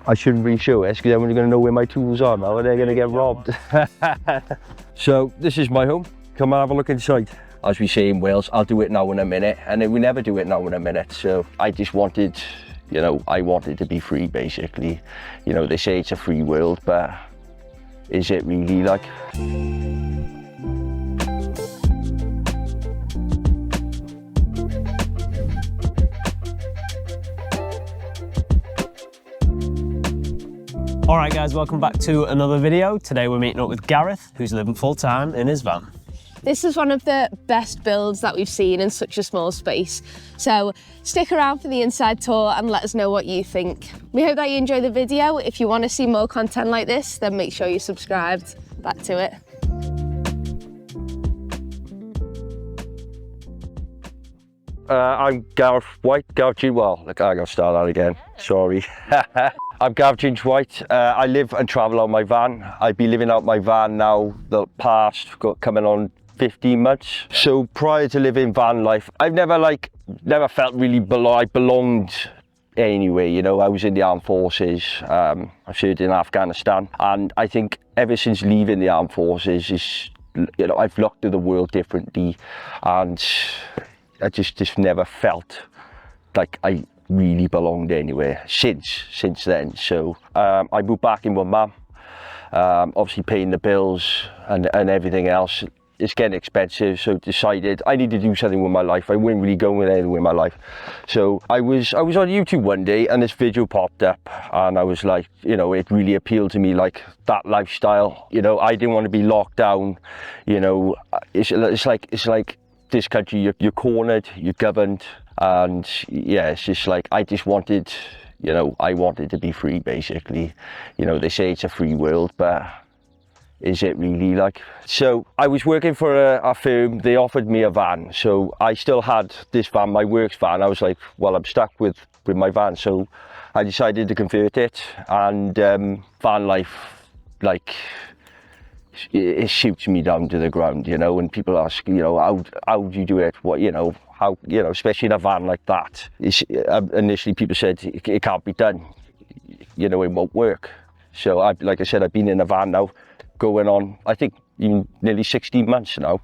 I shouldn't really show this because everyone's going to know where my tools are now and they're going to get robbed. So this is my home. Come and have a look inside. As we say in Wales, I'll do it now in a minute, and then we never do it now in a minute. So I just wanted, you know, I wanted to be free basically. You know, they say it's a free world, but is it really like? Alright guys, welcome back to another video. Today we're meeting up with Gareth, who's living full-time in his van. This is one of the best builds that we've seen in such a small space. So stick around for the inside tour and let us know what you think. We hope that you enjoy the video. If you want to see more content like this, then make sure you're subscribed. Back to it. I'm Gareth White, Gareth G. Well, look, I gotta start that again, sorry. I'm Gareth James White. I live and travel on my van. I've been living out my van now the past, coming on 15 months. So prior to living van life, I've never felt really I belonged anyway, you know. I was in the armed forces, I served in Afghanistan, and I think ever since leaving the armed forces, you know, I've looked at the world differently, and I just never felt like I really belonged anywhere since then. So I moved back in with Mum, obviously paying the bills and everything else. It's getting expensive, so decided I need to do something with my life. I wasn't really going anywhere with my life. So I was on YouTube one day and this video popped up, and I was like, you know, it really appealed to me, like that lifestyle. You know, I didn't want to be locked down. You know, it's like this country, you're cornered, you're governed, and yeah, it's just like, I just wanted, you know, I wanted to be free basically. You know, they say it's a free world, but is it really like? So I was working for a firm, they offered me a van, so I still had this van, my works van. I was like, well, I'm stuck with my van, so I decided to convert it, and van life, like, it shoots me down to the ground, you know. When people ask, you know, how do you do it, what, you know, how, you know, especially in a van like that, initially people said it can't be done, you know, it won't work. So like I said, I've been in a van now going on, I think, even nearly 16 months now,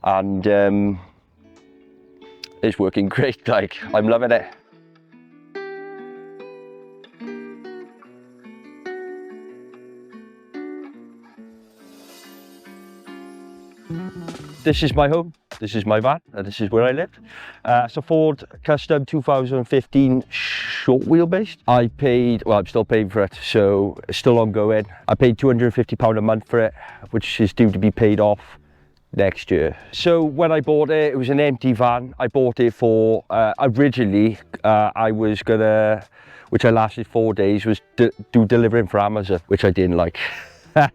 and it's working great. Like, I'm loving it. This is my home, this is my van, and this is where I live. It's a Ford Custom 2015 short wheelbase. I paid, well, I'm still paying for it, so it's still ongoing. I paid £250 a month for it, which is due to be paid off next year. So when I bought it, it was an empty van. I bought it for, originally, I was gonna, which I lasted 4 days, was do delivering for Amazon, which I didn't like.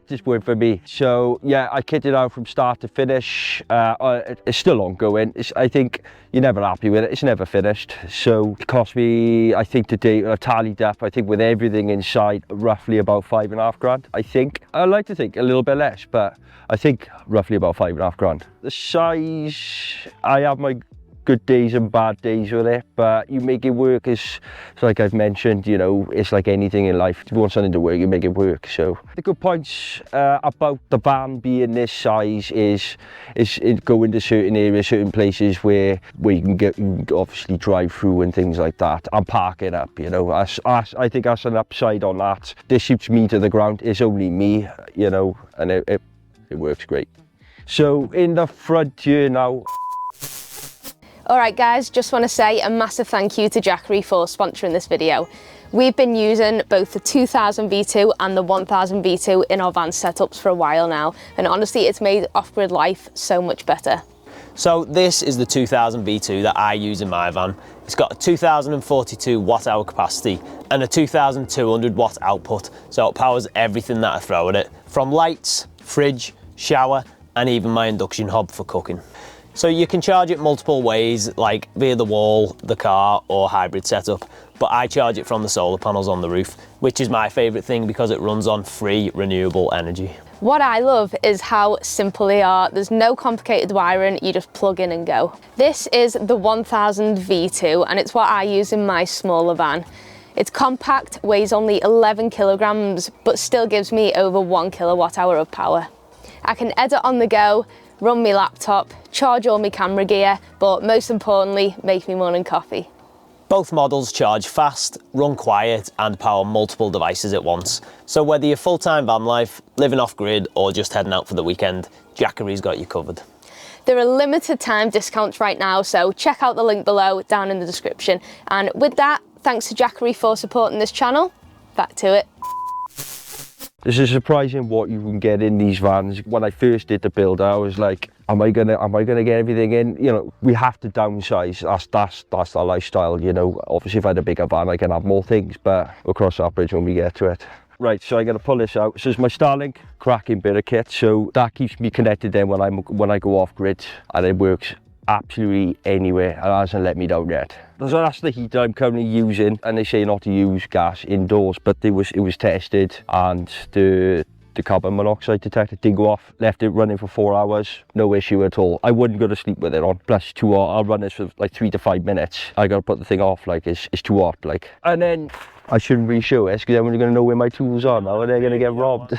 Just weren't for me. So yeah, I kitted out from start to finish. It's still ongoing. I think you're never happy with it. It's never finished. So it cost me, I think today, I tallied up, I think with everything inside, roughly about £5.5 grand. I think. I like to think a little bit less, but I think roughly about £5.5 grand. The size, I have my good days and bad days with it, but you make it work. It's like I've mentioned, you know, it's like anything in life. If you want something to work, you make it work. So the good points about the van being this size is go into certain areas, certain places where you can obviously drive through and things like that, and park it up, you know. I think that's an upside on that. This shoots me to the ground. It's only me, you know, and it works great. So in the front here now. Alright guys, just want to say a massive thank you to Jackery for sponsoring this video. We've been using both the 2000 V2 and the 1000 V2 in our van setups for a while now, and honestly it's made off-grid life so much better. So this is the 2000 V2 that I use in my van. It's got a 2042 watt hour capacity and a 2200 watt output, so it powers everything that I throw at it, from lights, fridge, shower, and even my induction hob for cooking. So you can charge it multiple ways, like via the wall, the car, or hybrid setup, but I charge it from the solar panels on the roof, which is my favourite thing because it runs on free renewable energy. What I love is how simple they are. There's no complicated wiring, you just plug in and go. This is the 1000 V2 and it's what I use in my smaller van. It's compact, weighs only 11 kilograms, but still gives me over 1 kilowatt hour of power. I can edit on the go, run my laptop, charge all my camera gear, but most importantly, make me morning coffee. Both models charge fast, run quiet, and power multiple devices at once. So whether you're full-time van life, living off-grid, or just heading out for the weekend, Jackery's got you covered. There are limited time discounts right now, so check out the link below down in the description. And with that, thanks to Jackery for supporting this channel. Back to it. This is surprising what you can get in these vans. When I first did the build, I was like, am I gonna get everything in? You know, we have to downsize. That's our lifestyle, you know. Obviously if I had a bigger van I can have more things, but we'll cross that bridge when we get to it. Right, so I'm gonna pull this out. So it's my Starlink cracking bit of kit, so that keeps me connected then when I go off grid, and it works absolutely anywhere and hasn't let me down yet. So that's the heater I'm currently using, and they say not to use gas indoors, but it was tested, and the carbon monoxide detector did go off. Left it running for 4 hours, no issue at all. I wouldn't go to sleep with it on. Plus too hot. I'll run this for like 3 to 5 minutes. I gotta put the thing off, like it's too hot, like. And then I shouldn't really show this because everyone's gonna know where my tools are now and they're gonna get robbed.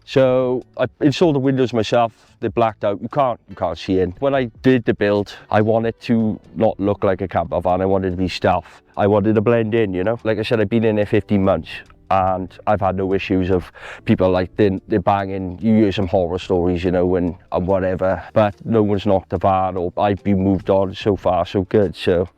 So I installed the windows myself. They're blacked out. You can't see in. When I did the build, I wanted to not look like a camper van. I wanted to be stealth. I wanted to blend in, you know. Like I said, I've been in there 15 months and I've had no issues of people like they're banging. You hear some horror stories, you know, and whatever, but no one's knocked the van, or I've been moved on. So far so good. So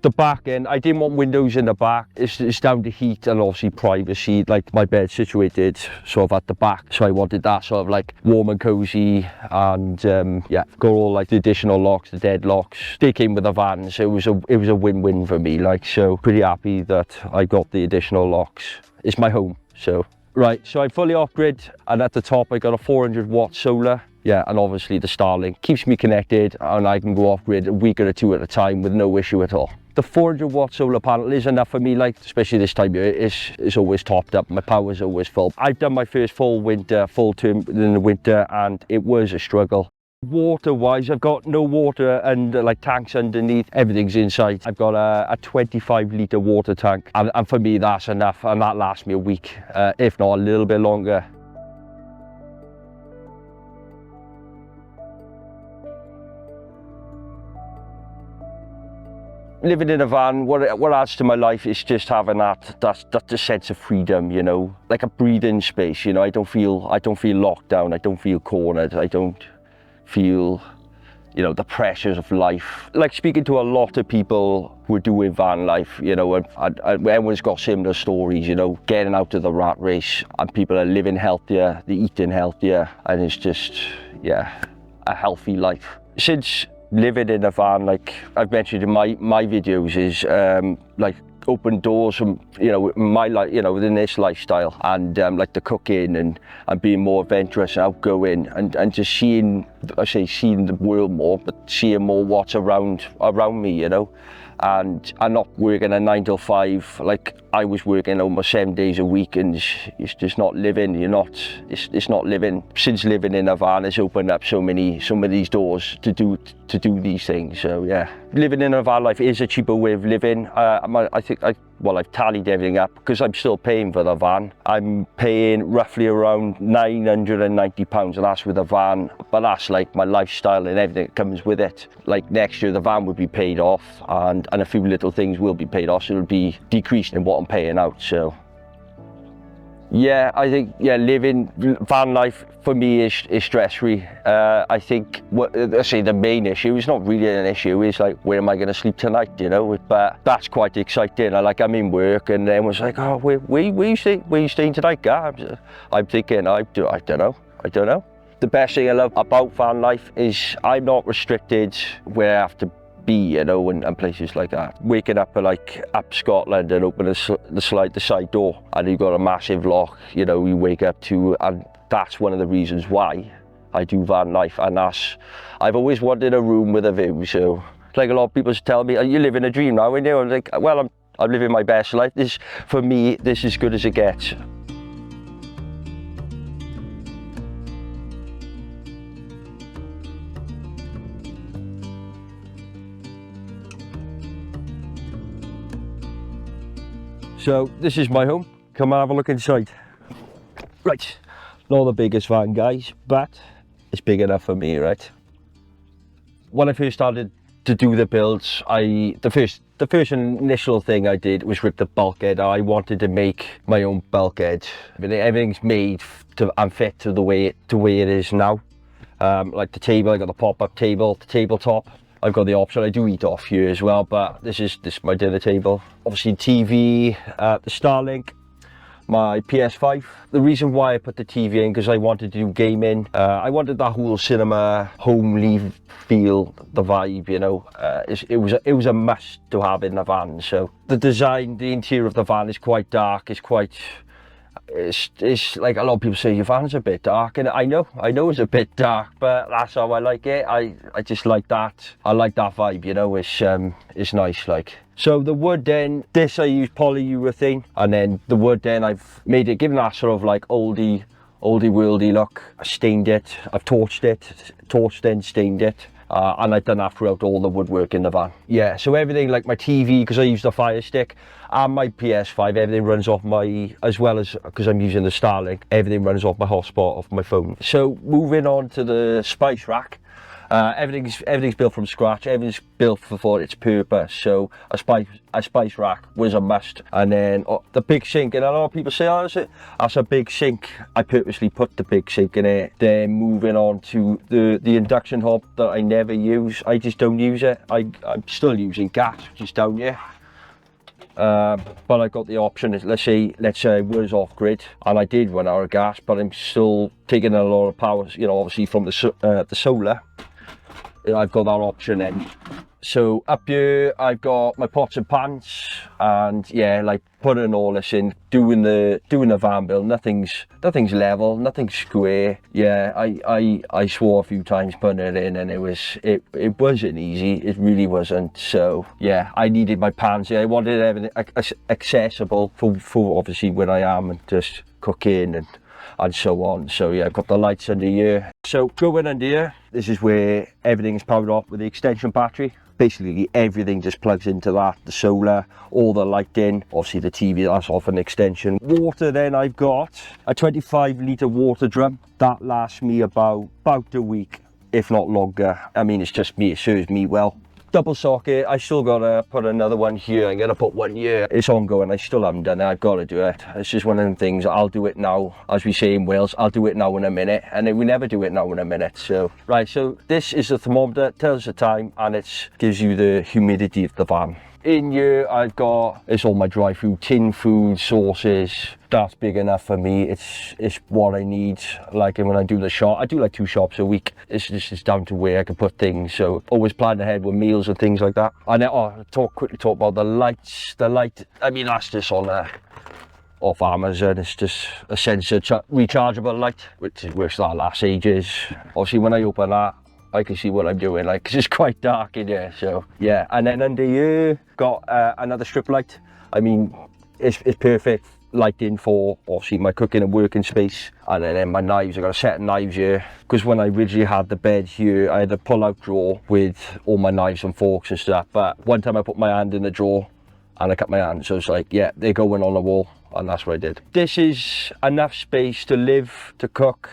the back end, I didn't want windows in the back. It's down to heat and obviously privacy. Like my bed's situated sort of at the back, so I wanted that sort of like warm and cozy, and yeah, got all like the additional locks, the deadlocks. They came with the van, so it was a win-win for me. Like, so pretty happy that I got the additional locks. It's my home, so. Right, so I'm fully off grid, and at the top I got a 400 watt solar. Yeah, and obviously the Starlink keeps me connected, and I can go off grid a week or two at a time with no issue at all. The 400 watt solar panel is enough for me, like, especially this time of year. It's always topped up, my power's always full. I've done my first full term in the winter, and it was a struggle. Water wise, I've got no water and like tanks underneath, everything's inside. I've got a 25 litre water tank, and for me that's enough, and that lasts me a week, if not a little bit longer. Living in a van, what adds to my life is just having that's the sense of freedom, you know, like a breathing space. You know, I don't feel locked down. I don't feel cornered. I don't feel, you know, the pressures of life. Like speaking to a lot of people who are doing van life, you know, and everyone's got similar stories, you know, getting out of the rat race, and people are living healthier, they're eating healthier, and it's just, yeah, a healthy life. Since living in a van, like I've mentioned in my videos, is like open doors from, you know, my life, you know, within this lifestyle, and like the cooking and being more adventurous and outgoing, and just seeing the world more, but seeing more what's around me, you know, and I'm not working a 9 to 5 like I was working almost 7 days a week, and it's just not living. It's not living. Since living in a van has opened up some of these doors to do these things. So yeah, living in a van life is a cheaper way of living. I've tallied everything up, because I'm still paying for the van. I'm paying roughly around £990, and that's with a van, but that's like my lifestyle and everything that comes with it. Like next year the van would be paid off, and a few little things will be paid off, so it'll be decreased in what I'm paying out. So yeah, I think, yeah, living van life for me is stress-free. I think the main issue is not really an issue. It's like, where am I going to sleep tonight? You know, but that's quite exciting. I'm in work, and everyone's like, oh, where you staying tonight, Gareth? I'm thinking, I don't know. The best thing I love about van life is I'm not restricted where I have to be, you know, and places like that. Waking up up Scotland and open the side door, and you've got a massive lock, you know, you wake up to, and that's one of the reasons why I do van life. And I've always wanted a room with a view. So like a lot of people tell me, you living a dream now, and I'm like, well, I'm living my best life. For me, this is as good as it gets. So this is my home. Come and have a look inside. Right, not the biggest van, guys, but it's big enough for me, right? When I first started to do the builds, the first initial thing I did was rip the bulkhead. I wanted to make my own bulkhead. Everything's made and fit to the way it is now. Like the table, I got the pop-up table, the tabletop. I've got the option. I do eat off here as well, but this is my dinner table. Obviously TV, the Starlink, my PS5. The reason why I put the TV in, because I wanted to do gaming. I wanted that whole cinema, homely feel, the vibe, you know. It was a must to have in the van. So the design, the interior of the van is quite dark. It's like a lot of people say your van's a bit dark, and I know it's a bit dark, but that's how I like it. I just like that. I like that vibe, you know. It's nice, like. So the wood, then this I use polyurethane, and then the wood, then I've made it, given that sort of like oldie worldy look. I stained it, I've torched and stained it. And I've done that throughout all the woodwork in the van. Yeah, so everything, like my TV, because I use the Fire Stick, and my PS5, everything runs off my, as well as, because I'm using the Starlink, everything runs off my hotspot off my phone. So moving on to the spice rack. Everything's built from scratch. Everything's built for its purpose. So a spice rack was a must. And then the big sink, and a lot of people say, oh, that's a big sink. I purposely put the big sink in it. Then moving on to the induction hob that I never use. I just don't use it. I'm still using gas, just down here. But I got the option. Let's say I was off grid and I did run out of gas, but I'm still taking a lot of power, you know, obviously from the solar. I've got that option in. So up here I've got my pots and pans, and yeah, like putting all this in, doing the van build. Nothing's level, nothing's square. Yeah, I swore a few times putting it in, and it wasn't easy. It really wasn't. So yeah, I needed my pans. Yeah, I wanted everything accessible for obviously where I am and just cooking and so on. So yeah, I've got the lights under here. So going under here, this is where everything's powered off with the extension battery. Basically everything just plugs into that, the solar, all the lighting, obviously the TV, that's off an extension. Water, then I've got a 25-litre water drum. That lasts me about a week, if not longer. I mean, it's just me, it serves me well. Double socket, I still gotta put another one here. I'm gonna put one here. It's ongoing, I still haven't done it. I've got to do it. It's just one of them things. I'll do it now, as we say in Wales, I'll do it now in a minute, and then we never do it now in a minute. So right, so this is the thermometer, tells the time, and it gives you the humidity of the van. In here I've got, it's all my dry food, tin food, sauces. That's big enough for me. It's what I need. Like when I do the shop, I do like 2 shops a week. It's just down to where I can put things. So always plan ahead with meals and things like that. And then quickly talk about the lights. The light, I mean, that's just on off Amazon. It's just a sensor rechargeable light, which works that lasts ages. Obviously when I open that, I can see what I'm doing, like, cause it's quite dark in here. So yeah, and then under here got another strip light. I mean, it's perfect lighting for obviously my cooking and working space. And then my knives, I got a set of knives here, because when I originally had the bed here, I had a pull-out drawer with all my knives and forks and stuff. But one time I put my hand in the drawer and I cut my hand, so it's like, yeah, they're going on the wall, and that's what I did. This is enough space to live, to cook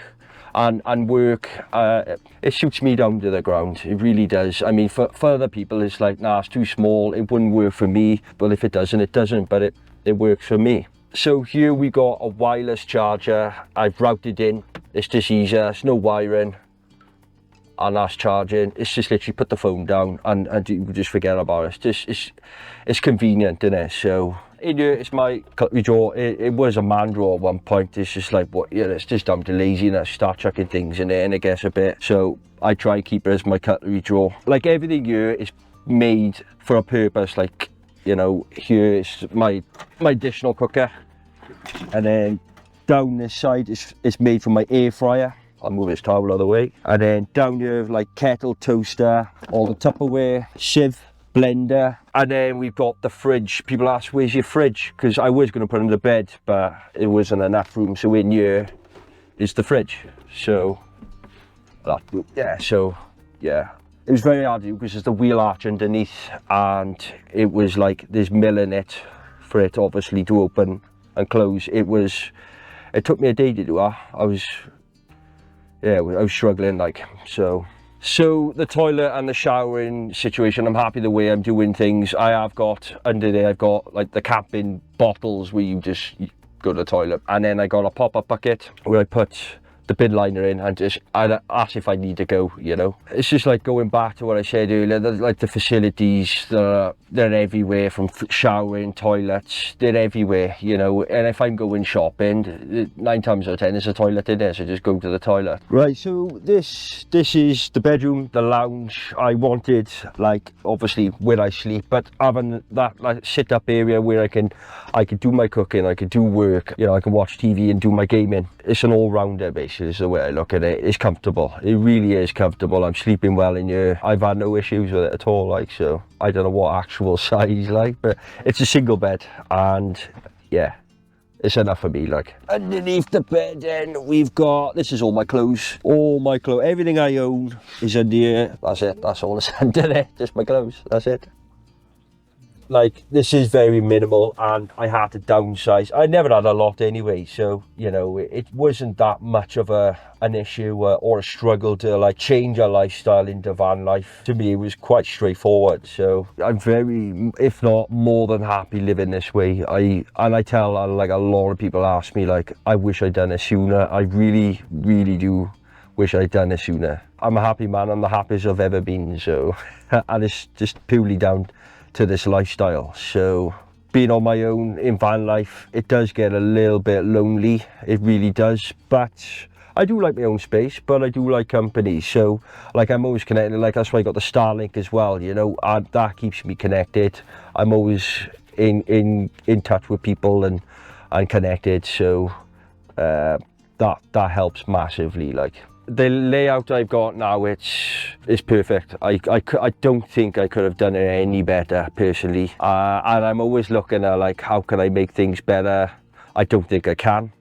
and work. It suits me down to the ground, it really does. I mean, for other people it's like, nah, it's too small, it wouldn't work for me. But if it doesn't, it doesn't, but it works for me. So here we got a wireless charger. I've routed in, it's just easier, it's no wiring, and that's charging. It's just literally put the phone down and you just forget about it. It's convenient, isn't it? So in here, it's my cutlery drawer. It was a man drawer at one point. It's just like, what, yeah, it's just down to laziness. Start chucking things in there and it gets a bit. So I try and keep it as my cutlery drawer. Like everything here is made for a purpose. Like, you know, here is my additional cooker. And then down this side, it's made for my air fryer. I'll move this towel out of the way. And then down here, like kettle, toaster, all the Tupperware, sieve, blender. And then we've got the fridge. People ask, where's your fridge? Because I was going to put it in the bed, but it wasn't enough room. So in here is the fridge. So, yeah, so, yeah. It was very hard to do because there's the wheel arch underneath, and it was like, there's mill in it for it obviously to open and close. It took me a day to do that. I was struggling, like, so the toilet and the showering situation, I'm happy the way I'm doing things. I have got under there, I've got like the camping bottles where you just go to the toilet, and then I got a pop-up bucket where I put the bin liner in and just I ask if I need to go, you know. It's just like going back to what I said earlier, like the facilities, they're everywhere, from showering, toilets, they're everywhere, you know. And if I'm going shopping, 9 times out of 10 there's a toilet in there, so just go to the toilet. Right, so this is the bedroom, the lounge. I wanted, like, obviously where I sleep, but having that like sit up area where I can do my cooking, I can do work, you know, I can watch TV and do my gaming. It's an all-rounder basically, is the way I look at it. It's comfortable, it really is comfortable. I'm sleeping well in here. I've had no issues with it at all, like, so I don't know what actual size, like, but it's a single bed, and yeah, it's enough for me. Like, underneath the bed then we've got, this is all my clothes, everything I own is under here. That's it, that's all that's under there, just my clothes, that's it. Like, this is very minimal, and I had to downsize. I never had a lot anyway, so, you know, it wasn't that much of an issue or a struggle to like change a lifestyle into van life. To me, it was quite straightforward. So I'm very, if not more than happy living this way. I tell, like, a lot of people ask me, like, I wish I'd done it sooner. I really, really do wish I'd done it sooner. I'm a happy man. I'm the happiest I've ever been. So, and it's just purely down to this lifestyle. So being on my own in van life, it does get a little bit lonely, it really does, but I do like my own space, but I do like company. So like, I'm always connected, like that's why I got the Starlink as well, you know, and that keeps me connected. I'm always in touch with people and connected, so that helps massively. Like, the layout I've got now, it's perfect. I don't think I could have done it any better personally, and I'm always looking at like, how can I make things better. I don't think I can,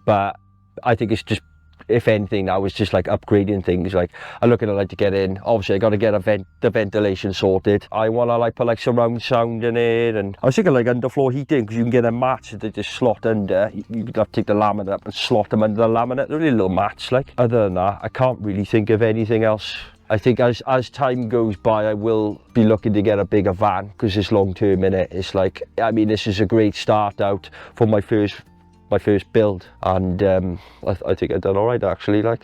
but I think it's just, if anything now, it's just like upgrading things. Like, I'm looking at like to get in, obviously I got to get the ventilation sorted. I want to like put like surround sound in it, and I was thinking like underfloor heating, because you can get a mat that just slot under. You could have to take the laminate up and slot them under the laminate. They're really little mats. Like, other than that, I can't really think of anything else. I think as time goes by, I will be looking to get a bigger van, because it's long term in it. It's like, I mean, this is a great start out for my first build, and I think I've done all right actually. Like,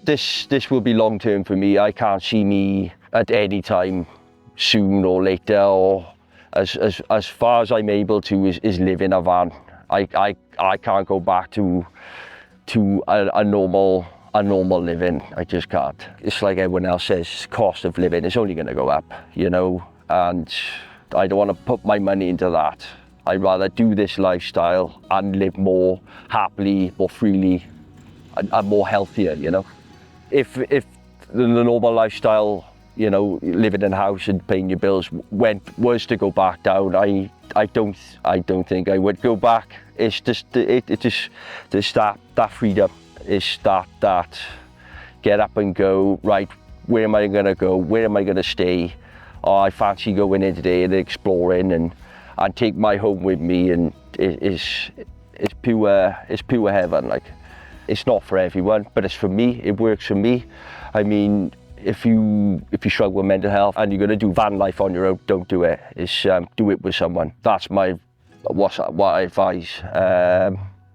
this will be long term for me. I can't see me at any time soon or later, or as far as I'm able to is live in a van. I can't go back to a normal living. I just can't. It's like everyone else says, cost of living is only going to go up, you know, and I don't want to put my money into that. I'd rather do this lifestyle and live more happily, more freely, and more healthier, you know. If the normal lifestyle, you know, living in a house and paying your bills was to go back down, I don't think I would go back. It's just that freedom. Is that get up and go, right, where am I going to go, where am I going to stay? Oh, I fancy going in today and exploring and take my home with me, and it's pure heaven. Like, it's not for everyone, but it's for me. It works for me. I mean, if you struggle with mental health and you're going to do van life on your own, don't do it. It's do it with someone. That's what I advise.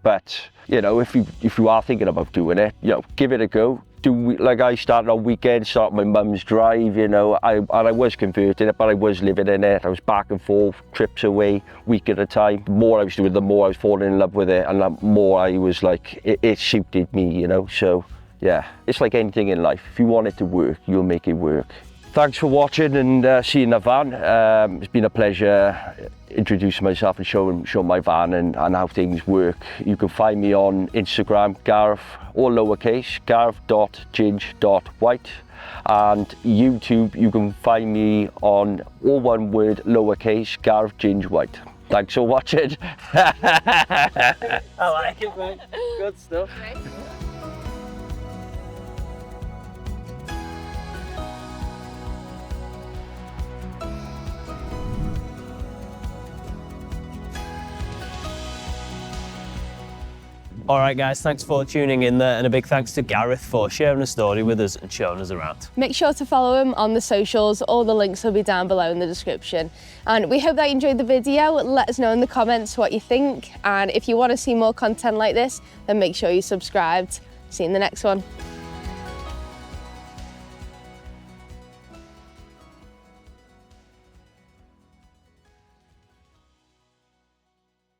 But you know, if you are thinking about doing it, you know, give it a go. Like, I started on weekends, started my mum's drive, you know, and I was converting it, but I was living in it. I was back and forth, trips away, week at a time. The more I was doing, the more I was falling in love with it, and the more I was like, it suited me, you know. So yeah, it's like anything in life. If you want it to work, you'll make it work. Thanks for watching and seeing the van. It's been a pleasure introducing myself and showing my van and how things work. You can find me on Instagram, Gareth, all lowercase, gareth.ginge.white, and YouTube, you can find me on all one word, lowercase, Gareth Ginge White. Thanks for watching. I like it, man. Good stuff. Right. All right, guys, thanks for tuning in there, and a big thanks to Gareth for sharing a story with us and showing us around. Make sure to follow him on the socials. All the links will be down below in the description. And we hope that you enjoyed the video. Let us know in the comments what you think. And if you want to see more content like this, then make sure you're subscribed. See you in the next one.